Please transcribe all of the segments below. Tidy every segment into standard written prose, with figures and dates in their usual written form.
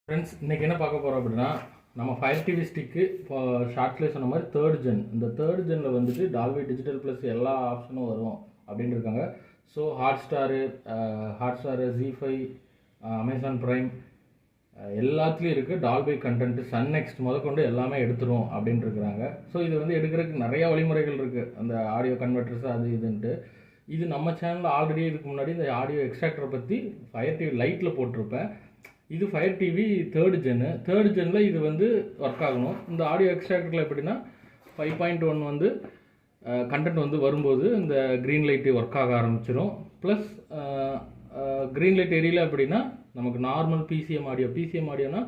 Friends இன்றைக்கி என்ன பார்க்க போகிறோம் அப்படின்னா நம்ம ஃபயர் டிவி ஸ்டிக்கு இப்போ ஷார்ட்ஸ்லேயே சொன்ன மாதிரி தேர்ட் ஜென். இந்த தேர்ட் ஜென்னில் வந்துட்டு டால்பி டிஜிட்டல் ப்ளஸ் எல்லா ஆப்ஷனும் வரும் அப்படின்னு இருக்காங்க. ஸோ ஹாட்ஸ்டாரு ஜி5 அமேசான் ப்ரைம் எல்லாத்துலேயும் இருக்குது டால்பி கண்டென்ட்டு. சன் நெக்ஸ்ட் முதற்கொண்டு எல்லாமே எடுத்துரும் அப்படின்னு இருக்கிறாங்க. ஸோ இது வந்து எடுக்கிறதுக்கு நிறையா வழிமுறைகள் இருக்குது, அந்த ஆடியோ கன்வெர்ட்டர்ஸ் அது இதுன்ட்டு. இது நம்ம சேனலில் ஆல்ரெடி இதுக்கு முன்னாடி இந்த ஆடியோ எக்ஸ்ட்ராக்டரை பற்றி ஃபயர் டிவி லைட்டில் போட்டிருப்பேன். இது ஃபயர் டிவி தேர்ட் ஜென்னில் இது வந்து ஒர்க் ஆகணும். இந்த ஆடியோ எக்ஸ்ட்ராக்டரில் எப்படின்னா 5.1 வந்து கண்டென்ட் வந்து வரும்போது இந்த க்ரீன் லைட்டு ஒர்க் ஆக ஆரம்பிச்சிடும். ப்ளஸ் க்ரீன் லைட் எரியல அப்படின்னா நமக்கு நார்மல் பிசிஎம் ஆடியோனா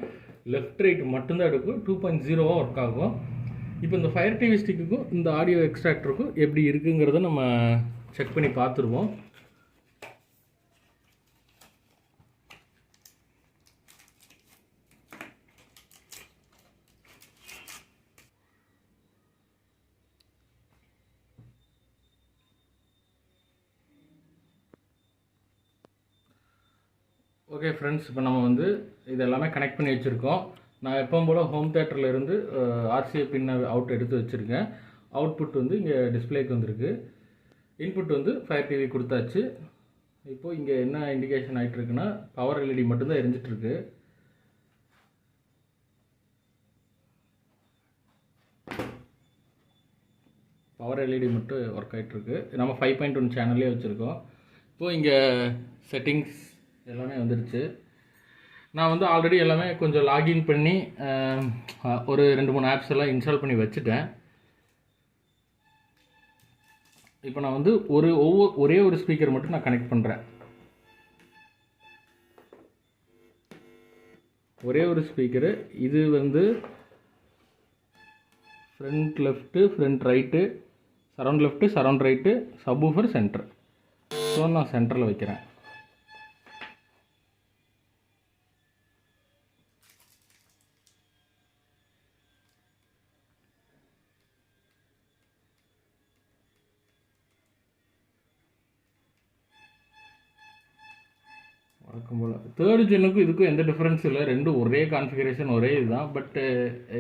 லெஃப்ட் ரைட் மட்டும்தான் எடுக்கும், 2.0 ஒர்க் ஆகும். இப்போ இந்த ஃபயர் டிவி ஸ்டிக்குக்கும் இந்த ஆடியோ எக்ஸ்ட்ராக்டருக்கும் எப்படி இருக்குங்கிறத நம்ம செக் பண்ணி பார்த்துருவோம். ஓகே ஃப்ரெண்ட்ஸ், இப்போ நம்ம வந்து இது எல்லாமே கனெக்ட் பண்ணி வச்சுருக்கோம். நான் எப்பவும் போல் ஹோம் தேட்டரில் இருந்து ஆர்சிஏ பின்னை அவுட் எடுத்து வச்சுருக்கேன். அவுட்புட் வந்து இங்கே டிஸ்பிளேக்கு வந்திருக்கு. இன்புட் வந்து ஃபயர் டிவி கொடுத்தாச்சு. இப்போது இங்கே என்ன இண்டிகேஷன் ஆகிட்டுருக்குன்னா பவர் எல்இடி மட்டும்தான் எரிஞ்சிட்ருக்கு. பவர் எல்இடி மட்டும் ஒர்க் ஆகிட்டுருக்கு. நம்ம 5.1 சேனல்லே வச்சுருக்கோம். இப்போது இங்கே செட்டிங்ஸ் எல்லாமே வந்துடுச்சு. நான் வந்து ஆல்ரெடி எல்லாமே கொஞ்சம் லாகின் பண்ணி ஒரு 2-3 ஆப்ஸ் எல்லாம் இன்ஸ்டால் பண்ணி வச்சுட்டேன். இப்போ நான் வந்து ஒரே ஒரு ஸ்பீக்கர் மட்டும் நான் கனெக்ட் பண்ணுறேன். ஒரே ஒரு ஸ்பீக்கரு. இது வந்து front left, front right, surround left, surround right, subwoofer, centre. So நான் சென்டரில் வைக்கிறேன். வழக்கம் போல் தேர்ட் ஜென்னுக்கும் இதுக்கும் எந்த டிஃப்ரென்ஸ் இல்லை, ரெண்டும் ஒரே கான்ஃபிகரேஷன், ஒரே இதுதான். பட்டு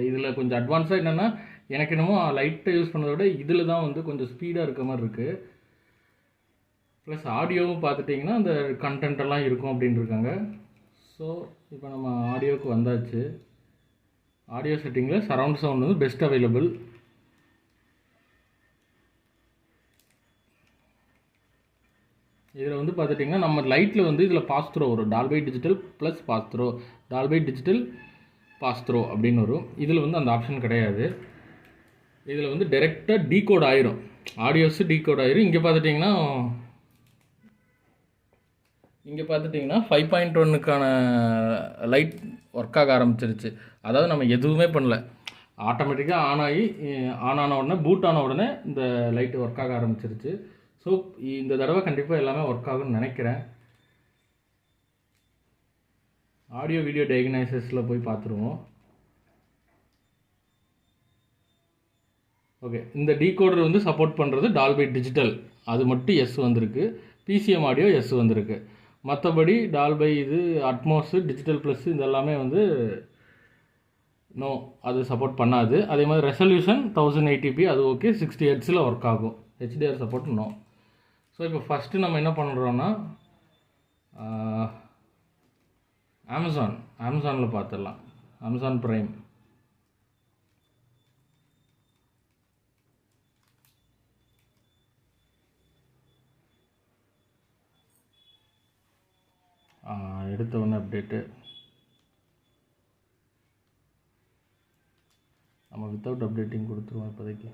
இதில் கொஞ்சம் அட்வான்ஸாக என்னென்னா, எனக்கு என்னமோ லைட்டை யூஸ் பண்ணதை விட இதில் தான் வந்து கொஞ்சம் ஸ்பீடாக இருக்க மாதிரி இருக்குது. ப்ளஸ் ஆடியோவும் பார்த்துட்டிங்கன்னா அந்த கண்டென்ட்டெல்லாம் இருக்கும் அப்படின்னு இருக்காங்க. ஸோ இப்போ நம்ம ஆடியோவுக்கு வந்தாச்சு. ஆடியோ செட்டிங்கில் சரவுண்ட் சவுண்ட் வந்து பெஸ்ட் அவைலபிள். இதில் வந்து பார்த்துட்டிங்கன்னா நம்ம லைட்டில் வந்து இதில் பாஸ் த்ரோ வரும், Dolby digital plus pass through, Dolby digital pass through அப்படின்னு வரும். இதில் வந்து அந்த ஆப்ஷன் கிடையாது. இதில் வந்து டைரெக்டாக டீகோட் ஆயிரும், ஆடியோஸு டீகோட் ஆயிரும். இங்கே பார்த்துட்டிங்கன்னா 5.1க்கான லைட் ஒர்க் ஆக ஆரம்பிச்சிருச்சு. அதாவது நம்ம எதுவுமே பண்ணல, ஆட்டோமேட்டிக்காக ஆன் ஆன உடனே, பூட் ஆன உடனே இந்த லைட்டு ஒர்க் ஆக ஆரம்பிச்சிருச்சு. ஸோ இந்த தடவை கண்டிப்பாக எல்லாமே ஒர்க் ஆகும்னு நினைக்கிறேன். ஆடியோ வீடியோ டயக்னைசஸில் போய் பார்த்துருவோம். ஓகே, இந்த டீகோடர் வந்து சப்போர்ட் பண்ணுறது டால்பி டிஜிட்டல், அது மட்டும் எஸ் வந்திருக்கு. பிசிஎம் ஆடியோ எஸ் வந்திருக்கு. மற்றபடி டால்பை இது அட்மோஸு டிஜிட்டல் ப்ளஸ் இதெல்லாமே வந்து நோ, அது சப்போர்ட் பண்ணாது. அதே மாதிரி ரெசல்யூஷன் 1080p அது ஓகே, 60 ஹெர்ட்ஸில் ஒர்க் ஆகும். HDR support no. ஸோ இப்போ ஃபஸ்ட்டு நம்ம என்ன பண்ணுறோன்னா அமேசானில் பார்த்துடலாம். Amazon prime. எடுத்த உடனே அப்டேட்டு நம்ம வித்தவுட் அப்டேட்டிங் கொடுத்துருவோம் இப்போதைக்கு.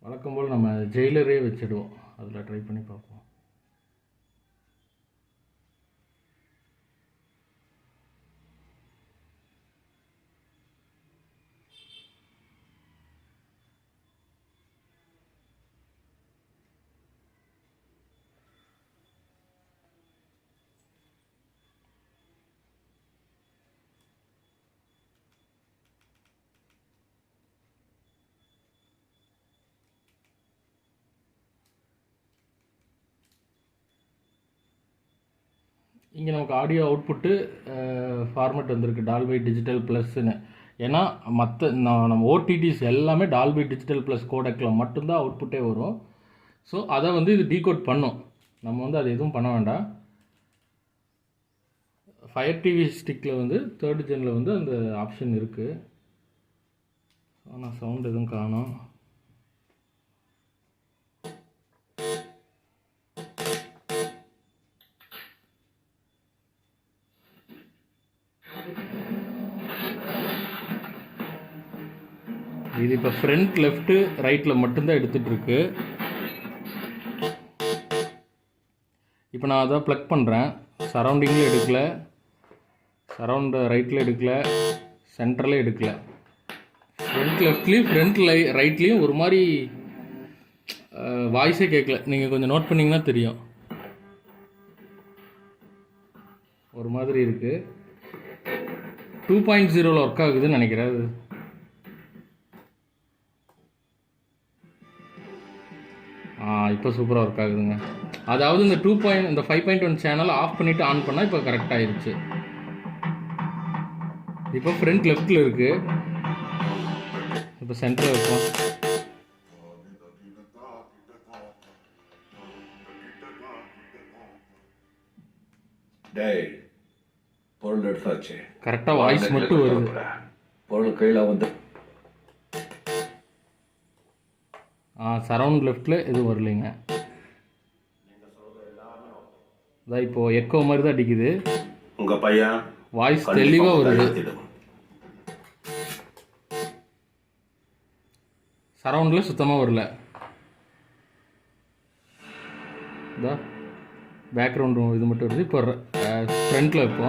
வழக்கம் போல் நம்ம ஜெயிலரே வச்சிடுவோம், அதில் ட்ரை பண்ணி பார்ப்போம். இங்கே நமக்கு ஆடியோ அவுட்புட்டு ஃபார்மேட் வந்திருக்கு டால்பை டிஜிட்டல் ப்ளஸ்ன்னு. ஏன்னா மற்ற நம்ம ஓடிடிஸ் எல்லாமே டால்பை டிஜிட்டல் ப்ளஸ் கோடெக்கில் மட்டும்தான் அவுட்புட்டே வரும். ஸோ அதை வந்து இது டீகோட் பண்ணும். நம்ம வந்து அது எதுவும் பண்ண வேண்டாம். ஃபயர் டிவி ஸ்டிக்கில் வந்து 3rd ஜெனில் வந்து அந்த ஆப்ஷன் இருக்குது. ஆனால் சவுண்ட் எதுவும் காணோம். இது இப்போ ஃப்ரண்ட் லெஃப்ட்டு ரைட்டில் மட்டும்தான் எடுத்துகிட்ருக்கு. இப்போ நான் அதை ப்ளக் பண்ணுறேன். சரௌண்டிங்கில் எடுக்கலை, சரௌண்ட் ரைட்டில் எடுக்கலை, சென்டரில் எடுக்கலை. ஃப்ரண்ட் லெஃப்ட்லேயும் ஃப்ரண்ட் ரைட்லேயும் ஒரு மாதிரி வாய்ஸே கேட்கல. நீங்கள் கொஞ்சம் நோட் பண்ணிங்கன்னா தெரியும். ஒரு மாதிரி இருக்குது. 2.0 ஒர்க் ஆகுதுன்னு நினைக்கிறேன். அது இப்போ சூப்பராக ஒர்க் ஆகுதுங்க. அதாவது இந்த 5.1 சேனலை ஆஃப் பண்ணிவிட்டு ஆன் பண்ணால் இப்போ கரெக்ட் ஆயிடுச்சு. இப்போ ஃப்ரண்ட் லெஃப்டில் இருக்குது. இப்போ சென்டரில் இருக்கும். பொருள் எடுத்தாச்சு. கரெக்டாக வாய்ஸ் மட்டும் வருது. பொருள் கையில் வந்து சரவுண்ட் லெஃப்டில் எதுவும் வரலைங்க. அதான் இப்போது எக்கோ மாதிரி தான் அடிக்குது. உங்கள் பையன் வாய்ஸ் தெளிவாக வருது. சரவுண்டில் சுத்தமாக வரல. இதான் பேக்ரவுண்டு இது மட்டும் வருது. இப்போ ஃப்ரண்ட்டில் இப்போ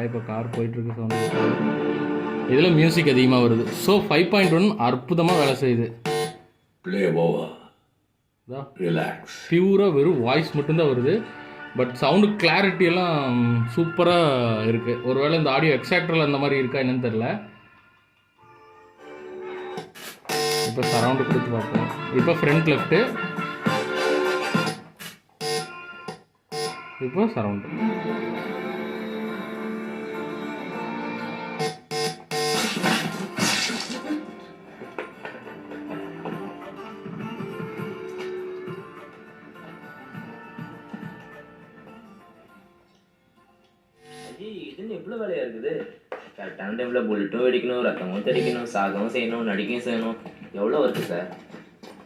இப்போ கார் போயிட்டுருக்கு சவுண்டு. இதில் மியூசிக் அதிகமாக வருது. ஸோ 5.1 அற்புதமாக வேலை செய்யுது. பியூராக வெறும் வாய்ஸ் மட்டும்தான் வருது. பட் சவுண்டு கிளாரிட்டியெல்லாம் சூப்பராக இருக்குது. ஒருவேளை இந்த ஆடியோ எக்ஸாக்டரில் அந்த மாதிரி இருக்கா என்னன்னு தெரில. இப்போ சரவுண்டு கொடுத்து பார்ப்போம். இப்போ ஃப்ரண்ட் லெஃப்ட்டு, இப்போ சரவுண்டு. இதுன்னு எவ்வளோ வேலையா இருக்குது? கரெக்டான டைமில் புல்லட்டும் வெடிக்கணும், ரத்தமும் தெடிக்கணும், சாகவும் செய்யணும், நடிக்கையும் செய்யணும். எவ்வளோ இருக்கு சார்?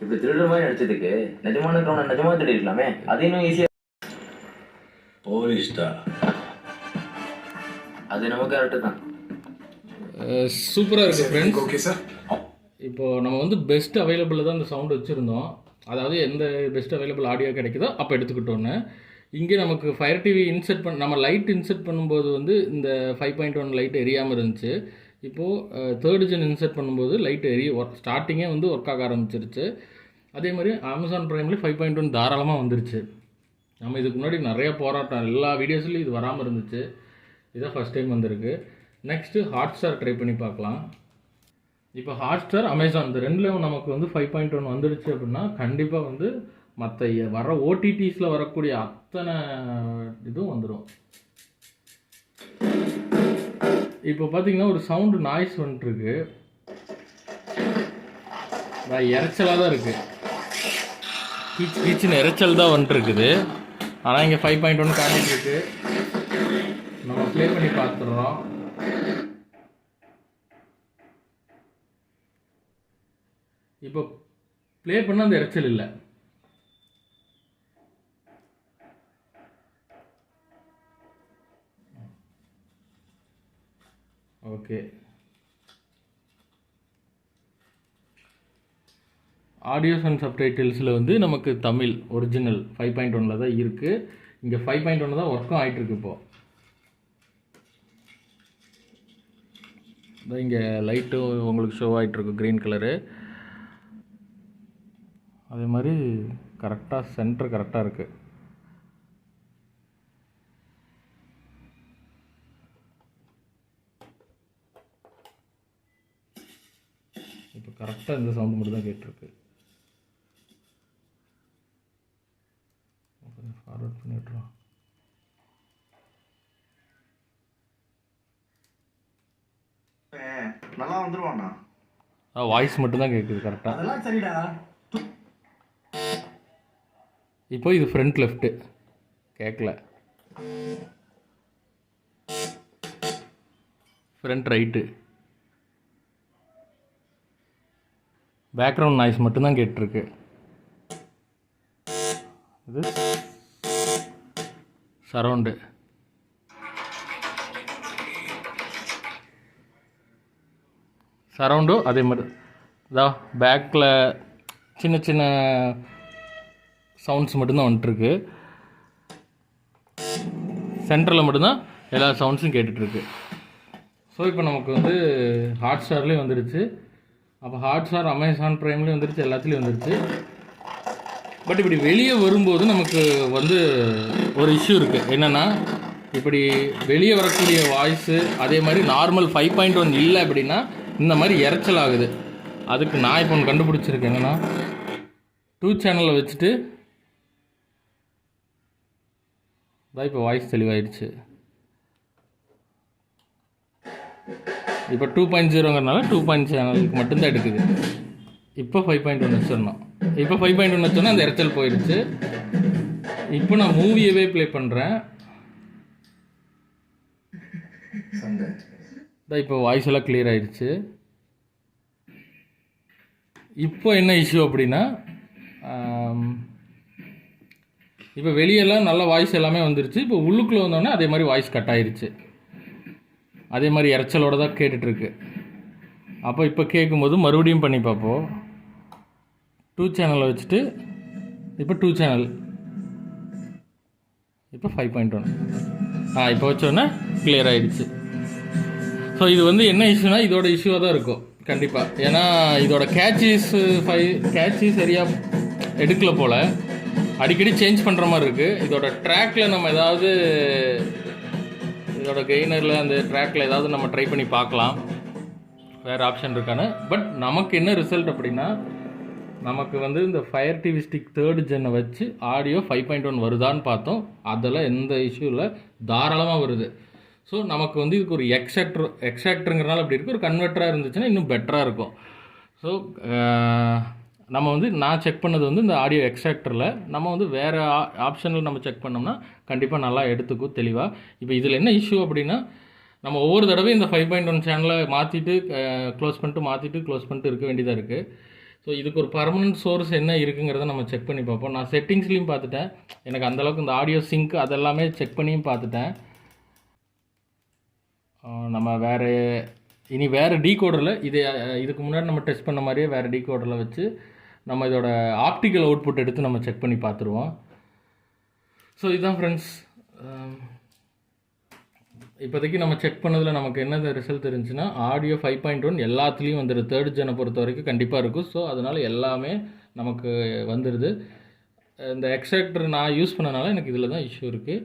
இப்படி திருடுற மாதிரி நடிச்சதுக்கு நிஜமான கவனம் நிஜமாக திருடிக்கலாமே. அது இன்னும் ஈஸியாக. போலீஸ்டா அது நம்ம கரெக்டு தான். சூப்பராக இருக்குது ஃப்ரெண்ட்ஸ். Okay sir. இப்போது நம்ம வந்து பெஸ்ட் அவைலபிளில் தான் இந்த சவுண்ட் வச்சுருந்தோம். அதாவது எந்த பெஸ்ட் அவைலபிள் ஆடியோ கிடைக்குதோ அப்போ எடுத்துக்கிட்டோன்னு. இங்கே நமக்கு ஃபயர் டிவி நம்ம லைட் இன்செர்ட் பண்ணும்போது வந்து இந்த 5.1 லைட் எரியாமல் இருந்துச்சு. இப்போது 3rd ஜென் இன்செர்ட் பண்ணும்போது லைட் ஸ்டார்டிங்கே வந்து ஒர்க் ஆக ஆரம்பிச்சிருச்சு. அதே மாதிரி அமேசான் ப்ரைமில் 5.1 தாராளமாக வந்துருச்சு. நம்ம இதுக்கு முன்னாடி நிறைய போராட்டம், எல்லா வீடியோஸ்லையும் இது வராமல் இருந்துச்சு. இதான் ஃபஸ்ட் டைம் வந்திருக்கு. நெக்ஸ்ட்டு ஹாட்ஸ்டார் ட்ரை பண்ணி பார்க்கலாம். இப்போ ஹாட்ஸ்டார், அமேசான் இந்த ரெண்டுலேயும் நமக்கு வந்து 5.1 வந்துடுச்சு அப்படின்னா கண்டிப்பாக வந்து மற்ற வர ஓடிடிஸில் வரக்கூடிய அத்தனை இதுவும் வந்துடும். இப்போ பார்த்தீங்கன்னா ஒரு சவுண்டு நாய்ஸ் வந்துட்டுருக்கு. இறைச்சலாக தான் இருக்குது. கீச்சுன்னு இறைச்சல் தான் வந்துட்டுருக்குது. ஆனால் இங்கே 5.1 காட்டிகிட்டு நம்ம ப்ளே பண்ணி பார்த்துடுறோம். இப்போ ப்ளே பண்ண அந்த இறைச்சல் இல்லை. ஓகே, ஆடியோஸ் அண்ட் சப்டைட்டில்ஸில் வந்து நமக்கு தமிழ் ஒரிஜினல் 5.1 தான் இருக்குது. இங்கே 5.1 தான் ஒர்க்கும் ஆகிட்டுருக்கு. இப்போது இங்கே லைட்டும் உங்களுக்கு ஷோ ஆகிட்டுருக்கு க்ரீன் கலரு. அதே மாதிரி கரெக்டாக சென்டர் கரெக்டாக இருக்குது. இப்போ கரெக்டாக இந்த சவுண்டு மட்டும் தான் கேட்டிருக்கு. ஃபார்வர்ட் பண்ணி விட்டுருவோம். நல்லா வந்துருவாண்ணா. வாய்ஸ் மட்டும் தான் கேட்குது கரெக்டாக. அதெல்லாம் சரிடா. இப்போ இது ஃப்ரண்ட் லெஃப்ட்டு கேட்கல, ஃப்ரண்ட் ரைட்டு. பேக்ரவுண்ட் நாய்ஸ் மட்டும்தான் கேட்டிருக்கு. இது சரவுண்டு. சரவுண்டும் அதே மாதிரி தான். பேக்கில் சின்ன சின்ன சவுண்ட்ஸ் மட்டும்தான் வந்துட்டுருக்கு. சென்டரில் மட்டும்தான் எல்லா சவுண்ட்ஸும் கேட்டுட்ருக்கு. ஸோ இப்போ நமக்கு வந்து ஹாட் ஸ்டார்லேயும் வந்துடுச்சு. அப்போ ஹாட் ஸ்டார், அமேசான் ப்ரைம்லேயும் வந்துடுச்சு, எல்லாத்துலேயும் வந்துடுச்சு. பட் இப்படி வெளியே வரும்போது நமக்கு வந்து ஒரு இஷ்யூ இருக்குது. என்னென்னா, இப்படி வெளியே வரக்கூடிய வாய்ஸு அதே மாதிரி நார்மல் 5.1 இல்லை அப்படின்னா இந்த மாதிரி இறைச்சல் ஆகுது. அதுக்கு நான் இப்போ ஒன்று கண்டுபிடிச்சிருக்கேன். என்னென்னா, 2 சேனலில் வச்சுட்டு தான் இப்போ வாய்ஸ் தெளிவாயிடுச்சு. இப்போ 2.0ங்கிறனால 2 சேனலுக்கு மட்டும்தான் எடுக்குது. இப்போ 5.1 வச்சிடணும். இப்போ 5.1 வச்சோன்னா அந்த இறைச்சல் போயிடுச்சு. இப்போ நான் மூவியவே ப்ளே பண்ணுறேன். இப்போ வாய்ஸ் எல்லாம் கிளியர் ஆயிடுச்சு. இப்போ என்ன இஷ்யூ அப்படின்னா, இப்போ வெளியெல்லாம் நல்ல வாய்ஸ் எல்லாமே வந்துருச்சு. இப்போ உள்ளுக்குள்ளே வந்தோடனே அதே மாதிரி வாய்ஸ் கட் ஆயிடுச்சு. அதே மாதிரி இறைச்சலோடு தான் கேட்டுட்ருக்கு. அப்போ இப்போ கேட்கும்போது மறுபடியும் பண்ணி பார்ப்போம். 2 சேனலை வச்சுட்டு இப்போ 2 சேனல், இப்போ 5.1. இப்போ வச்சோன்னே கிளியர் ஆகிடுச்சு. ஸோ இது வந்து என்ன இஷ்யூனா இதோட இஷ்யூவாக தான் இருக்கும் கண்டிப்பாக. ஏன்னா இதோட கேட்சி சரியாக எடுக்கல போல், அடிக்கடி சேஞ்ச் பண்ணுற மாதிரி இருக்குது. இதோட ட்ராக்கில் நம்ம ஏதாவது, இதோட கெய்னரில் அந்த ட்ராக்கில் ஏதாவது நம்ம ட்ரை பண்ணி பார்க்கலாம், வேறு ஆப்ஷன் இருக்கான்னு. பட் நமக்கு என்ன ரிசல்ட் அப்படின்னா, நமக்கு வந்து இந்த ஃபயர் டிவி ஸ்டிக் 3rd ஜென்னை வச்சு ஆடியோ 5.1 வருதான்னு பார்த்தோம். அதெல்லாம் எந்த இஷ்யூ இல்லை, தாராளமாக வருது. ஸோ நமக்கு வந்து இதுக்கு ஒரு எக்ஸாக்டருங்கிறனால அப்படி இருக்குது. ஒரு கன்வெர்ட்டராக இருந்துச்சுன்னா இன்னும் பெட்டராக இருக்கும். ஸோ நம்ம வந்து நான் செக் பண்ணது வந்து இந்த ஆடியோ எக்ஸ்ட்ராக்டரில். நம்ம வந்து வேறு ஆப்ஷனில் நம்ம செக் பண்ணோம்னா கண்டிப்பாக நல்லா எடுத்துக்கும் தெளிவாக. இப்போ இதில் என்ன இஷ்யூ அப்படின்னா, நம்ம ஒவ்வொரு தடவையும் இந்த 5.1 சேனலை மாற்றிட்டு க்ளோஸ் பண்ணிட்டு இருக்க வேண்டியதாக இருக்குது. ஸோ இதுக்கு ஒரு பர்மனன்ட் சோர்ஸ் என்ன இருக்குங்கிறத நம்ம செக் பண்ணி பார்ப்போம். நான் செட்டிங்ஸ்லையும் பார்த்துட்டேன், எனக்கு அந்தளவுக்கு இந்த ஆடியோ சிங்க் அதெல்லாமே செக் பண்ணியும் பார்த்துட்டேன். நம்ம இனி வேறு டீகோடரில் இதுக்கு முன்னாடி நம்ம டெஸ்ட் பண்ண மாதிரியே வேறு டீகோடரில் வச்சு நம்ம இதோட ஆப்டிக்கல் அவுட்புட் எடுத்து நம்ம செக் பண்ணி பார்த்துருவோம். ஸோ இதுதான் ஃப்ரெண்ட்ஸ், இப்போதைக்கு நம்ம செக் பண்ணதில் நமக்கு என்ன ரிசல்ட் இருந்துச்சுன்னா, ஆடியோ 5.1 எல்லாத்துலேயும் வந்துடுது. 3rd ஜெனை பொறுத்த வரைக்கும் கண்டிப்பாக இருக்கும். ஸோ அதனால் எல்லாமே நமக்கு வந்துடுது. இந்த எக்ஸ்ட்ராக்டர் நான் யூஸ் பண்ணனால எனக்கு இதில் தான் இஷ்யூ இருக்குது.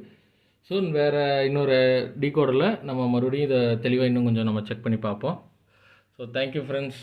ஸோ வேறு இன்னொரு டீகோடரில் நம்ம மறுபடியும் இதை தெளிவாக இன்னும் கொஞ்சம் நம்ம செக் பண்ணி பார்ப்போம். So thank you friends.